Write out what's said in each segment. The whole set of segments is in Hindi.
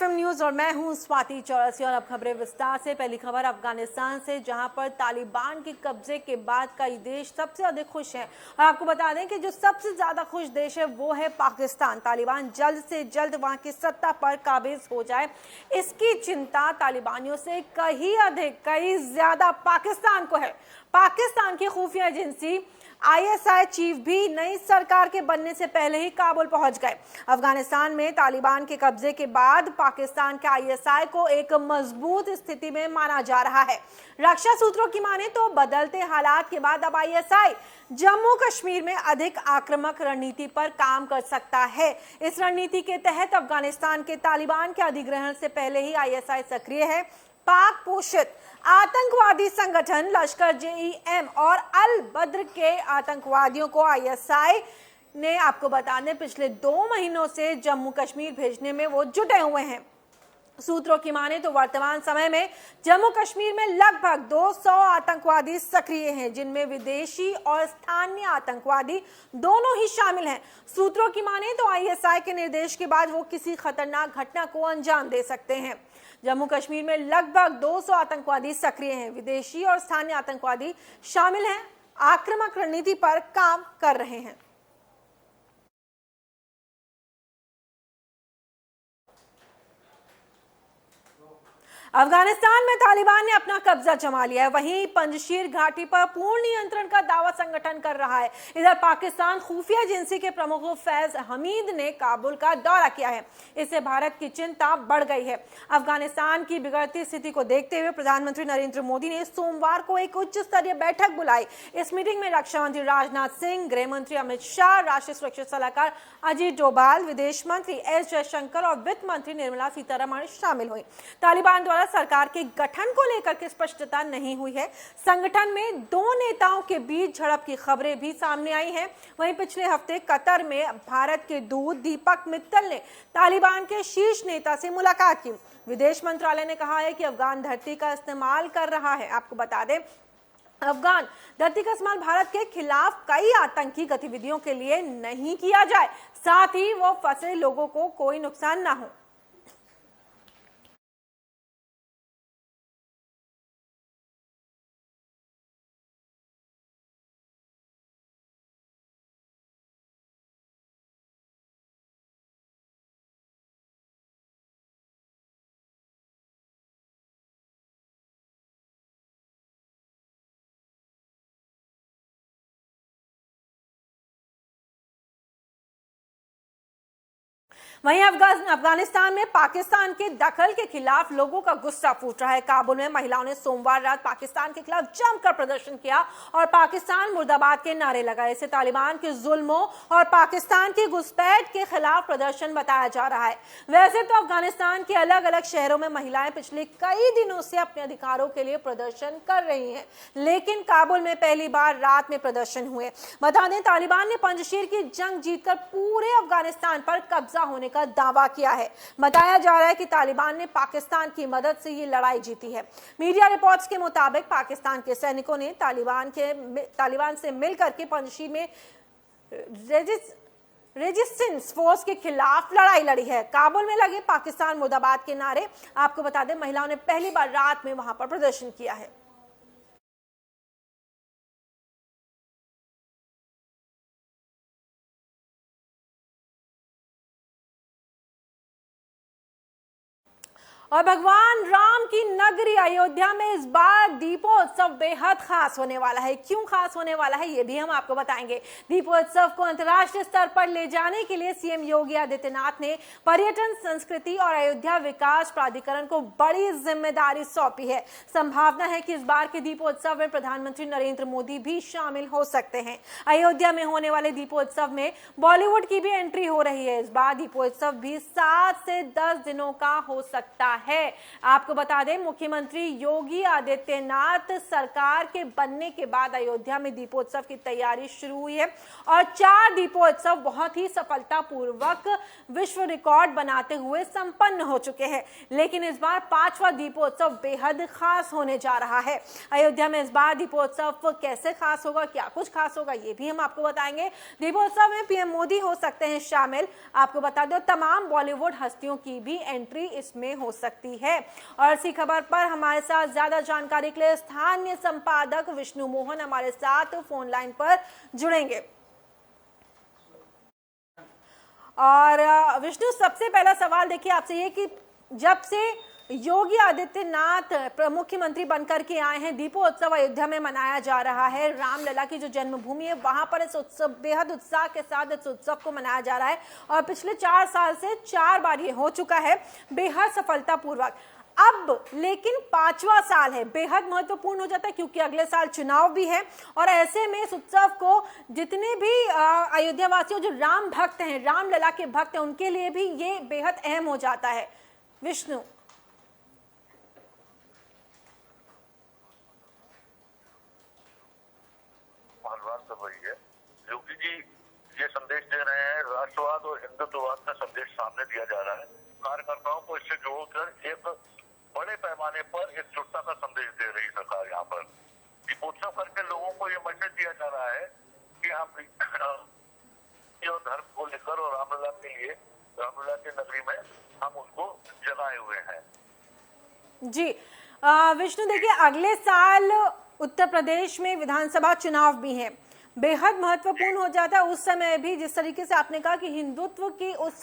एफएम न्यूज और मैं हूं स्वाति चौरसिया और अब खबरें विस्तार से। पहली खबर अफगानिस्तान से, जहां पर तालिबान के कब्जे के बाद कई देश सबसे अधिक खुश हैं। और आपको बता दें कि जो सबसे ज्यादा खुश देश है वो है पाकिस्तान। तालिबान जल्द से जल्द वहां की सत्ता पर काबिज हो जाए, इसकी चिंता तालिबानियों से कहीं अधिक, कहीं ज्यादा पाकिस्तान को है। पाकिस्तान की खुफिया एजेंसी आईएसआई चीफ भी नई सरकार के बनने से पहले ही काबुल पहुंच गए। अफगानिस्तान में तालिबान के कब्जे के बाद पाकिस्तान के आईएसआई को एक मजबूत स्थिति में माना जा रहा है। रक्षा सूत्रों की माने तो बदलते हालात के बाद अब आईएसआई जम्मू कश्मीर में अधिक आक्रामक रणनीति पर काम कर सकता है। इस रणनीति के तहत अफगानिस्तान के तालिबान के अधिग्रहण से पहले ही आईएसआई सक्रिय है। पाक पोषित आतंकवादी संगठन लश्कर-ए-तैयबा और अल बद्र के आतंकवादियों को आईएसआई ने, आपको बता दें, पिछले 2 महीनों से जम्मू कश्मीर भेजने में वो जुटे हुए हैं। सूत्रों की माने तो वर्तमान समय में जम्मू कश्मीर में लगभग 200 आतंकवादी सक्रिय हैं, जिनमें विदेशी और स्थानीय आतंकवादी दोनों ही शामिल हैं। सूत्रों की माने तो आईएसआई के निर्देश के बाद वो किसी खतरनाक घटना को अंजाम दे सकते हैं। जम्मू कश्मीर में लगभग 200 आतंकवादी सक्रिय हैं, विदेशी और स्थानीय आतंकवादी शामिल हैं, आक्रामक रणनीति पर काम कर रहे हैं। अफगानिस्तान में तालिबान ने अपना कब्जा जमा लिया है। वहीं पंजशीर घाटी पर पूर्ण नियंत्रण का दावा संगठन कर रहा है। इधर पाकिस्तान खुफिया एजेंसी के प्रमुख फैज हमीद ने काबुल का दौरा किया है। इससे भारत की चिंता बढ़ गई है। अफगानिस्तान की बिगड़ती स्थिति को देखते हुए प्रधानमंत्री नरेंद्र मोदी ने सोमवार को एक उच्च स्तरीय बैठक बुलाई। इस मीटिंग में रक्षा मंत्री राजनाथ सिंह, गृह मंत्री अमित शाह, राष्ट्रीय सुरक्षा सलाहकार अजीत डोभाल, विदेश मंत्री एस जयशंकर और वित्त मंत्री निर्मला सीतारमण शामिल हुई। तालिबान द्वारा सरकार के गठन को लेकर के स्पष्टता नहीं हुई है। संगठन में 2 नेताओं के बीच झड़प की खबरें भी सामने आई हैं। वहीं पिछले हफ्ते कतर में भारत के दूत दीपक मित्तल ने तालिबान के शीर्ष नेता से मुलाकात की। विदेश मंत्रालय ने कहा है कि अफगान धरती का इस्तेमाल कर रहा है। आपको बता दें, अफगान धरती का इस्तेमाल भारत के खिलाफ कई आतंकी गतिविधियों के लिए नहीं किया जाए, साथ ही वो फंसे लोगों को कोई नुकसान ना हो। वहीं अफगानिस्तान में पाकिस्तान के दखल के खिलाफ लोगों का गुस्सा फूट रहा है। काबुल में महिलाओं ने सोमवार रात पाकिस्तान के खिलाफ जमकर प्रदर्शन किया और पाकिस्तान मुर्दाबाद के नारे लगाए। इसे तालिबान के जुल्मों और पाकिस्तान की घुसपैठ के खिलाफ प्रदर्शन बताया जा रहा है। वैसे तो अफगानिस्तान के अलग अलग शहरों में महिलाएं पिछले कई दिनों से अपने अधिकारों के लिए प्रदर्शन कर रही हैं, लेकिन काबुल में पहली बार रात में प्रदर्शन हुए। बता दें, तालिबान ने पंजशीर की जंग जीतकर पूरे अफगानिस्तान पर कब्जा होने का दावा किया है। बताया जा रहा है कि तालिबान ने पाकिस्तान की मदद से ये लड़ाई जीती है। मीडिया रिपोर्ट्स के मुताबिक पाकिस्तान के सैनिकों ने तालिबान से मिलकर के पंजशीर में रेजिस्टेंस फोर्स के खिलाफ लड़ाई लड़ी है। काबुल में लगे पाकिस्तान मुर्दाबाद के नारे, आपको बता दें, महिलाओं ने पहली बार रात में वहां पर प्रदर्शन किया है। और भगवान राम की नगरी अयोध्या में इस बार दीपोत्सव बेहद खास होने वाला है। क्यों खास होने वाला है, ये भी हम आपको बताएंगे। दीपोत्सव को अंतर्राष्ट्रीय स्तर पर ले जाने के लिए सीएम योगी आदित्यनाथ ने पर्यटन, संस्कृति और अयोध्या विकास प्राधिकरण को बड़ी जिम्मेदारी सौंपी है। संभावना है कि इस बार के दीपोत्सव में प्रधानमंत्री नरेंद्र मोदी भी शामिल हो सकते हैं। अयोध्या में होने वाले दीपोत्सव में बॉलीवुड की भी एंट्री हो रही है। इस बार दीपोत्सव भी 7 से 10 दिनों का हो सकता है। आपको बता दें, मुख्यमंत्री योगी आदित्यनाथ सरकार के बनने के बाद अयोध्या में दीपोत्सव की तैयारी शुरू हुई है और 4 दीपोत्सव बहुत ही सफलतापूर्वक विश्व रिकॉर्ड बनाते हुए संपन्न हो चुके हैं। लेकिन इस बार 5वां दीपोत्सव बेहद खास होने जा रहा है। अयोध्या में इस बार दीपोत्सव कैसे खास होगा, क्या कुछ खास होगा, ये भी हम आपको बताएंगे। दीपोत्सव में पीएम मोदी हो सकते हैं शामिल। आपको बता दो तमाम बॉलीवुड हस्तियों की भी एंट्री इसमें हो सकती है। और इसी खबर पर हमारे साथ ज्यादा जानकारी के लिए स्थानीय संपादक विष्णु मोहन हमारे साथ फोन लाइन पर जुड़ेंगे। और विष्णु, सबसे पहला सवाल देखिए आपसे ये कि जब से योगी आदित्यनाथ मुख्यमंत्री बनकर के आए हैं, दीपोत्सव अयोध्या में मनाया जा रहा है। रामलला की जो जन्मभूमि है वहां पर इस उत्सव बेहद उत्साह के साथ इस उत्सव को मनाया जा रहा है और पिछले 4 साल से 4 बार ये हो चुका है बेहद सफलतापूर्वक। अब लेकिन 5वां साल है, बेहद महत्वपूर्ण हो जाता है क्योंकि अगले साल चुनाव भी है और ऐसे में इस उत्सव को जितने भी अयोध्या वासियों जो राम भक्त हैं, रामलला के भक्त हैं, उनके लिए भी ये बेहद अहम हो जाता है। विष्णु, योगी जी ये संदेश दे रहे हैं, राष्ट्रवाद और हिंदुत्ववाद का संदेश सामने दिया जा रहा है। कार्यकर्ताओं को इससे जोड़कर एक बड़े पैमाने पर एकजुटता का संदेश दे रही सरकार। यहाँ पर दीपोत्सव करके लोगों को ये मैसेज दिया जा रहा है कि हम धर्म को लेकर और रामलला के लिए, रामलला की नगरी में हम उसको जगाए हुए हैं। जी विष्णु, देखिए अगले साल उत्तर प्रदेश में विधानसभा चुनाव भी है, बेहद महत्वपूर्ण हो जाता है। उस समय भी जिस तरीके से आपने कहा कि हिंदुत्व की उस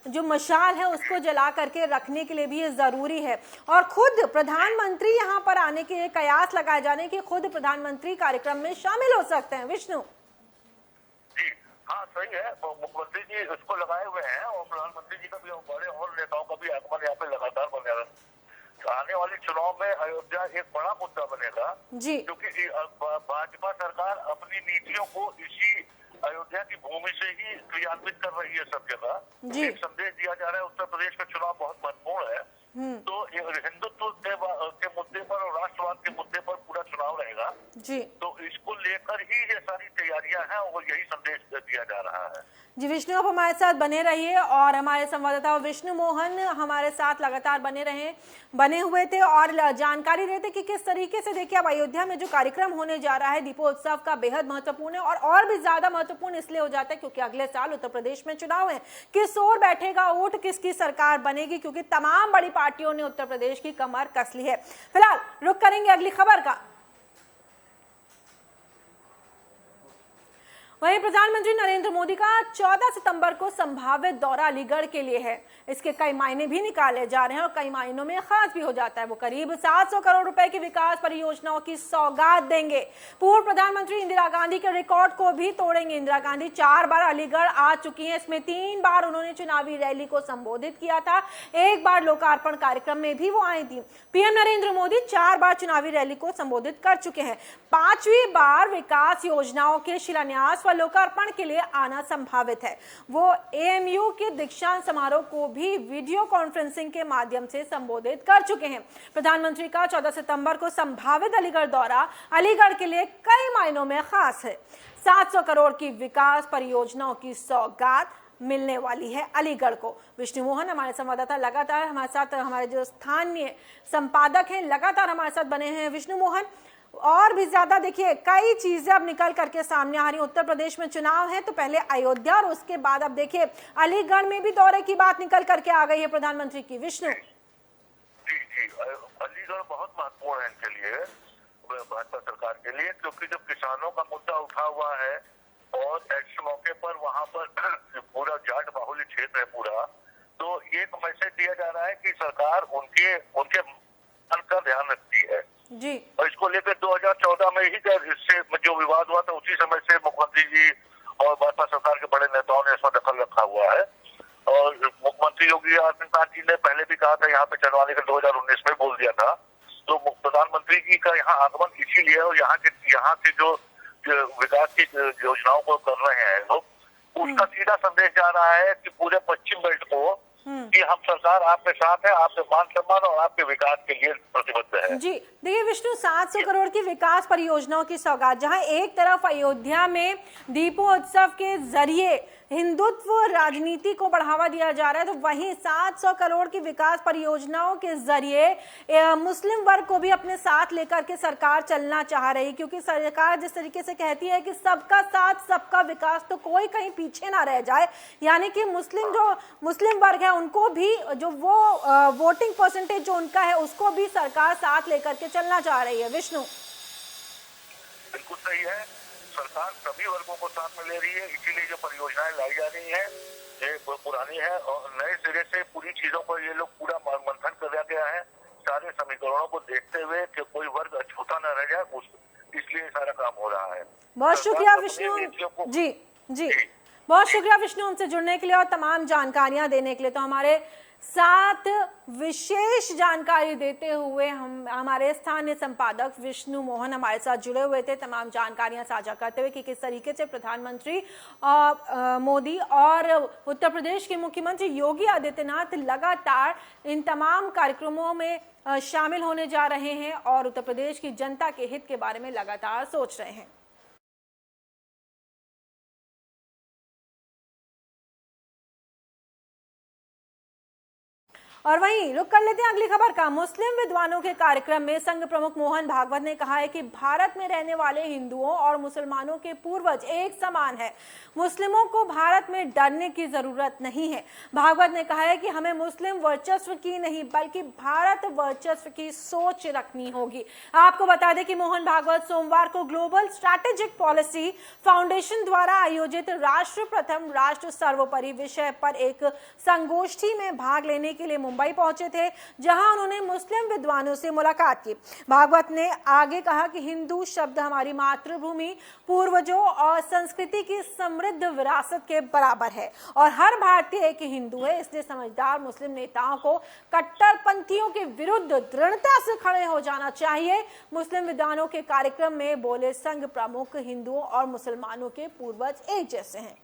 जो मशाल है उसको जला करके रखने के लिए भी ये जरूरी है और खुद प्रधानमंत्री यहाँ पर आने के कयास लगाए जाने के, खुद प्रधानमंत्री कार्यक्रम में शामिल हो सकते हैं। विष्णु जी हाँ, सही है, मुख्यमंत्री जी उसको लगाए हुए हैं और प्रधानमंत्री जी का भी, बड़े और नेताओं का भी आगमन यहाँ पे लगातार बनेगा। आने वाले चुनाव में अयोध्या एक बड़ा मुद्दा बनेगा क्योंकि भाजपा सरकार अपनी नीतियों को इसी अयोध्या की भूमि से ही क्रियान्वित कर रही है सब जगह। एक संदेश दिया जा रहा है उत्तर प्रदेश का चुनाव बहुत महत्वपूर्ण है, तो हिंदुत्व के मुद्दे पर और राष्ट्रवाद के मुद्दे पर पूरा चुनाव रहेगा जी। तो इसको लेकर ही ये सारी तैयारियां हैं और यही संदेश दिया जा रहा है। जी विष्णु, आप हमारे साथ बने रहिए और हमारे संवाददाता विष्णु मोहन हमारे साथ लगातार बने हुए थे और जानकारी देते कि किस तरीके से देखिए अब अयोध्या में जो कार्यक्रम होने जा रहा है दीपोत्सव का बेहद महत्वपूर्ण है और भी ज्यादा महत्वपूर्ण इसलिए हो जाता है क्योंकि अगले साल उत्तर प्रदेश में चुनाव है। किस ओर बैठेगा ऊंट, किसकी सरकार बनेगी, क्योंकि तमाम बड़ी पार्टियों ने उत्तर प्रदेश की कमर कस ली है। फिलहाल रुक करेंगे अगली खबर का। वहीं प्रधानमंत्री नरेंद्र मोदी का 14 सितंबर को संभावित दौरा अलीगढ़ के लिए है। इसके कई मायने भी निकाले जा रहे हैं और कई मायनों में खास भी हो जाता है। वो करीब 700 करोड़ रुपए की विकास परियोजनाओं की सौगात देंगे। पूर्व प्रधानमंत्री इंदिरा गांधी के रिकॉर्ड को भी तोड़ेंगे। इंदिरा गांधी 4 बार अलीगढ़ आ चुकी हैं, इसमें 3 बार उन्होंने चुनावी रैली को संबोधित किया था, 1 बार लोकार्पण कार्यक्रम में भी वो आई थी। पीएम नरेंद्र मोदी 4 बार चुनावी रैली को संबोधित कर चुके हैं। 5वीं बार विकास योजनाओं के शिलान्यास लोकार्पण के लिए आना संभावित है। वो एएमयू के दीक्षांत समारोह को भी वीडियो कॉन्फ्रेंसिंग के माध्यम से संबोधित कर चुके हैं। प्रधानमंत्री का 14 सितंबर को संभावित अलीगढ़ दौरा अलीगढ़ के लिए कई मायनों में खास है। 700 करोड़ की विकास परियोजनाओं की सौगात मिलने वाली है अलीगढ़ को। विष्णु मोहन हमारे संवाददाता लगातार हमारे साथ, हमारे जो स्थानीय संपादक हैं लगातार हमारे साथ बने हैं। विष्णु मोहन, और भी ज्यादा देखिए कई चीजें अब निकल करके सामने आ रही। उत्तर प्रदेश में चुनाव है तो पहले अयोध्या और उसके बाद अब देखिए अलीगढ़ में भी दौरे की बात निकल करके आ गई है प्रधानमंत्री की। विष्णु जी, अलीगढ़ बहुत महत्वपूर्ण है इनके लिए, भाजपा सरकार के लिए, क्योंकि जब किसानों का मुद्दा उठा हुआ है और इस मौके पर वहाँ पर पूरा जाट बाहुल्य क्षेत्र है पूरा, तो ये मैसेज दिया जा रहा है कि सरकार उनके का ध्यान रखती है जी। और इसको लेकर 2014 में ही इससे जो विवाद हुआ था उसी समय से मुख्यमंत्री जी और भाजपा सरकार के बड़े नेताओं ने इसमें दखल रखा हुआ है। और मुख्यमंत्री योगी आदित्यनाथ जी ने पहले भी कहा था यहाँ पे चढ़वाने का 2019 में बोल दिया था। तो प्रधानमंत्री जी का यहाँ आगमन इसीलिए और यहाँ के जो विकास की योजनाओं को कर रहे हैं लोग, उसका सीधा संदेश जा रहा है कि पूरे पश्चिम बेल्ट को कि हम सरकार आपके साथ है, आपके मान सम्मान और आपके विकास के लिए प्रतिबद्ध है। जी देखिए विष्णु, 700 करोड़ की विकास परियोजनाओं की सौगात, जहां एक तरफ अयोध्या में दीपोत्सव के जरिए हिंदुत्व राजनीति को बढ़ावा दिया जा रहा है, तो वहीं 700 करोड़ की विकास परियोजनाओं के जरिए मुस्लिम वर्ग को भी अपने साथ लेकर के सरकार चलना चाह रही है, क्योंकि सरकार जिस तरीके से कहती है कि सबका साथ सबका विकास, तो कोई कहीं पीछे ना रह जाए, यानी कि मुस्लिम वर्ग है उनको भी जो वो वोटिंग परसेंटेज जो उनका है उसको भी सरकार साथ लेकर के चलना चाह रही है। विष्णु, बिल्कुल सही है, सरकार सभी वर्गों को साथ में ले रही है, इसीलिए जो परियोजनाएं लाई जा रही हैं ये पुरानी है और नए सिरे से पूरी चीजों पर ये लोग पूरा मंथन कर गया है, सारे समीकरणों को देखते हुए कि कोई वर्ग अछूता न रह जाए, इसलिए सारा काम हो रहा है। बहुत शुक्रिया विष्णु जी। जी बहुत शुक्रिया विष्णु हमसे जुड़ने के लिए और तमाम जानकारियां देने के लिए। तो हमारे साथ विशेष जानकारी देते हुए हमारे स्थानीय संपादक विष्णु मोहन हमारे साथ जुड़े हुए थे, तमाम जानकारियां साझा करते हुए कि किस तरीके से प्रधानमंत्री मोदी और उत्तर प्रदेश के मुख्यमंत्री योगी आदित्यनाथ लगातार इन तमाम कार्यक्रमों में शामिल होने जा रहे हैं और उत्तर प्रदेश की जनता के हित के बारे में लगातार सोच रहे हैं। और वहीं रुक कर लेते हैं अगली खबर का। मुस्लिम विद्वानों के कार्यक्रम में संघ प्रमुख मोहन भागवत ने कहा है कि भारत में रहने वाले हिंदुओं और मुसलमानों के पूर्वज एक समान है, मुस्लिमों को भारत में डरने की जरूरत नहीं है। भागवत ने कहा है कि हमें मुस्लिम वर्चस्व की नहीं बल्कि भारत वर्चस्व की सोच रखनी होगी। आपको बता दें कि मोहन भागवत सोमवार को ग्लोबल स्ट्रैटेजिक पॉलिसी फाउंडेशन द्वारा आयोजित राष्ट्र प्रथम राष्ट्र सर्वोपरि विषय पर एक संगोष्ठी में भाग लेने के लिए मुंबई पहुंचे थे, जहां उन्होंने मुस्लिम विद्वानों से मुलाकात की। भागवत ने आगे कहा कि हिंदू शब्द हमारी मातृभूमि, पूर्वजों और संस्कृति की समृद्ध विरासत के बराबर है और हर भारतीय एक हिंदू है, इसलिए समझदार मुस्लिम नेताओं को कट्टरपंथियों के विरुद्ध दृढ़ता से खड़े हो जाना चाहिए। मुस्लिम विद्वानों के कार्यक्रम में बोले संघ प्रमुख, हिंदुओं और मुसलमानों के पूर्वज एक जैसे हैं।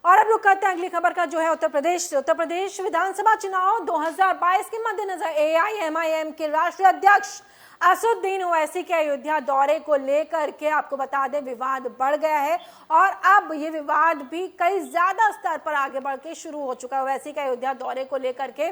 और अब रुक करते हैं अगली खबर का, जो है उत्तर प्रदेश विधानसभा चुनाव 2022 के मद्देनजर AIMIM के राष्ट्रीय अध्यक्ष असदुद्दीन ओवैसी के अयोध्या दौरे को लेकर के आपको बता दें विवाद बढ़ गया है और अब ये विवाद भी कई ज्यादा स्तर पर आगे बढ़ के शुरू हो चुका है। ओवैसी के अयोध्या दौरे को लेकर के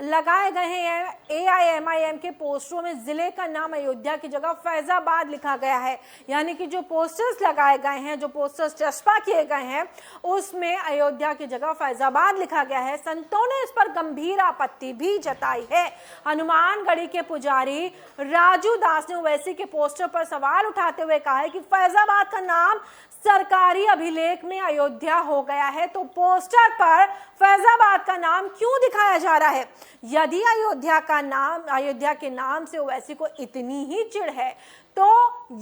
लगाए गए हैं AIMIM के पोस्टरों में जिले का नाम अयोध्या की जगह फैजाबाद लिखा गया है, यानी कि जो पोस्टर्स लगाए गए हैं, जो पोस्टर्स चस्पा किए गए हैं, उसमें अयोध्या की जगह फैजाबाद लिखा गया है। संतों ने इस पर गंभीर आपत्ति भी जताई है। हनुमानगढ़ी के पुजारी राजू दास ने ओवैसी के पोस्टर पर सवाल उठाते हुए कहा है कि फैजाबाद का नाम सरकारी अभिलेख में अयोध्या हो गया है, तो पोस्टर पर फैजाबाद का नाम क्यों दिखाया जा रहा है? यदि अयोध्या के नाम से ओवैसी को इतनी ही चिढ़ है तो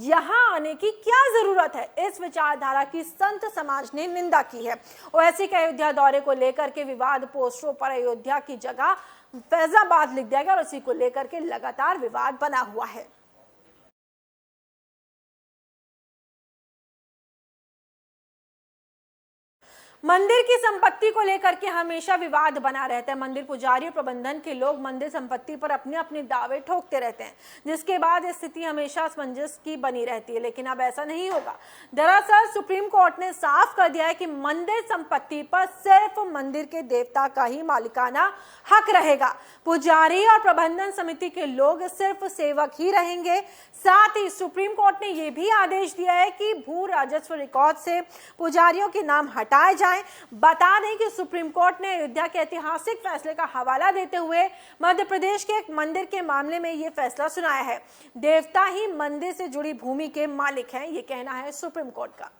यहां आने की क्या जरूरत है? इस विचारधारा की संत समाज ने निंदा की है। ओवैसी के अयोध्या दौरे को लेकर के विवाद पोस्टरों पर अयोध्या की जगह फैजाबाद लिख दिया गया और उसी को लेकर के लगातार विवाद बना हुआ है। मंदिर की संपत्ति को लेकर के हमेशा विवाद बना रहता है। मंदिर पुजारी और प्रबंधन के लोग मंदिर संपत्ति पर अपने अपने दावे ठोकते रहते हैं, जिसके बाद स्थिति हमेशा असमंजस की बनी रहती है, लेकिन अब ऐसा नहीं होगा। दरअसल सुप्रीम कोर्ट ने साफ कर दिया है कि मंदिर संपत्ति पर सिर्फ मंदिर के देवता का ही मालिकाना हक रहेगा। पुजारी और प्रबंधन समिति के लोग सिर्फ सेवक ही रहेंगे। साथ ही सुप्रीम कोर्ट ने यह भी आदेश दिया है कि भू राजस्व रिकॉर्ड से पुजारियों के नाम हटाए जाएं। बता दें कि सुप्रीम कोर्ट ने अयोध्या के ऐतिहासिक फैसले का हवाला देते हुए मध्य प्रदेश के एक मंदिर के मामले में यह फैसला सुनाया है। देवता ही मंदिर से जुड़ी भूमि के मालिक हैं, यह कहना है सुप्रीम कोर्ट का।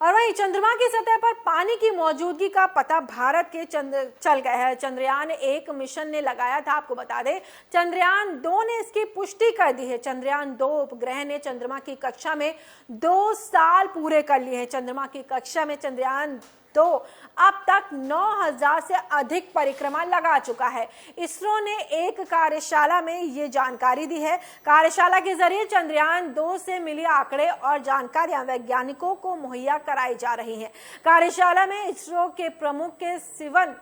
और वहीं चंद्रमा की सतह पर पानी की मौजूदगी का पता भारत के चल गया है। चंद्रयान 1 मिशन ने लगाया था। आपको बता दें चंद्रयान 2 ने इसकी पुष्टि कर दी है। चंद्रयान 2 उपग्रह ने चंद्रमा की कक्षा में 2 साल पूरे कर लिए हैं। चंद्रमा की कक्षा में चंद्रयान 2 अब तक 9000 से अधिक परिक्रमा लगा चुका है। इसरो ने एक कार्यशाला में ये जानकारी दी है। कार्यशाला के जरिए चंद्रयान 2 से मिली आंकड़े और जानकारियां वैज्ञानिकों को मुहैया कराई जा रही हैं। कार्यशाला में इसरो के प्रमुख के सिवन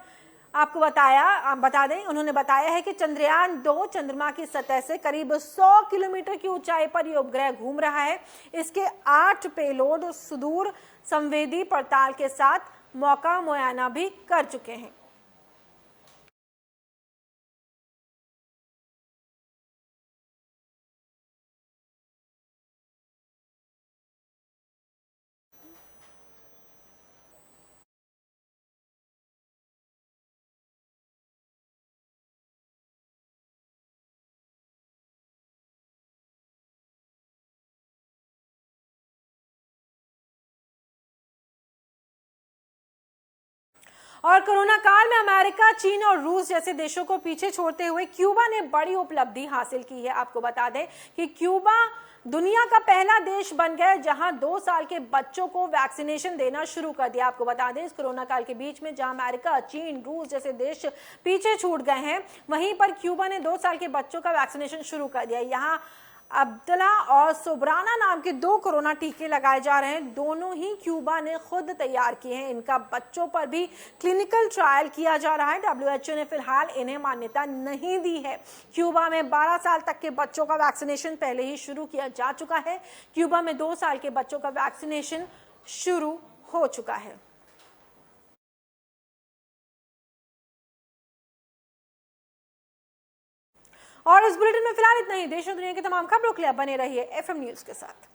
आपको बता दें उन्होंने बताया है कि चंद्रयान 2 चंद्रमा की सतह से करीब 100 किलोमीटर की ऊंचाई पर यह उपग्रह घूम रहा है। इसके 8 पेलोड सुदूर संवेदी पड़ताल के साथ मौका मुआयना भी कर चुके हैं। और कोरोना काल में अमेरिका, चीन और रूस जैसे देशों को पीछे छोड़ते हुए क्यूबा ने बड़ी उपलब्धि हासिल की है। आपको बता दें कि क्यूबा दुनिया का पहला देश बन गया जहां 2 साल के बच्चों को वैक्सीनेशन देना शुरू कर दिया। आपको बता दें इस कोरोना काल के बीच में जहां अमेरिका, चीन, रूस जैसे देश पीछे छूट गए हैं, वहीं पर क्यूबा ने 2 साल के बच्चों का वैक्सीनेशन शुरू कर दिया। यहाँ अब्दुल्ला और सोब्राना नाम के 2 कोरोना टीके लगाए जा रहे हैं। दोनों ही क्यूबा ने खुद तैयार किए हैं। इनका बच्चों पर भी क्लिनिकल ट्रायल किया जा रहा है। WHO ने फिलहाल इन्हें मान्यता नहीं दी है। क्यूबा में 12 साल तक के बच्चों का वैक्सीनेशन पहले ही शुरू किया जा चुका है। क्यूबा में 2 साल के बच्चों का वैक्सीनेशन शुरू हो चुका है। और इस बुलेटिन में फिलहाल इतना ही। देश और दुनिया की तमाम खबरों के लिए बने रहिए FM न्यूज के साथ।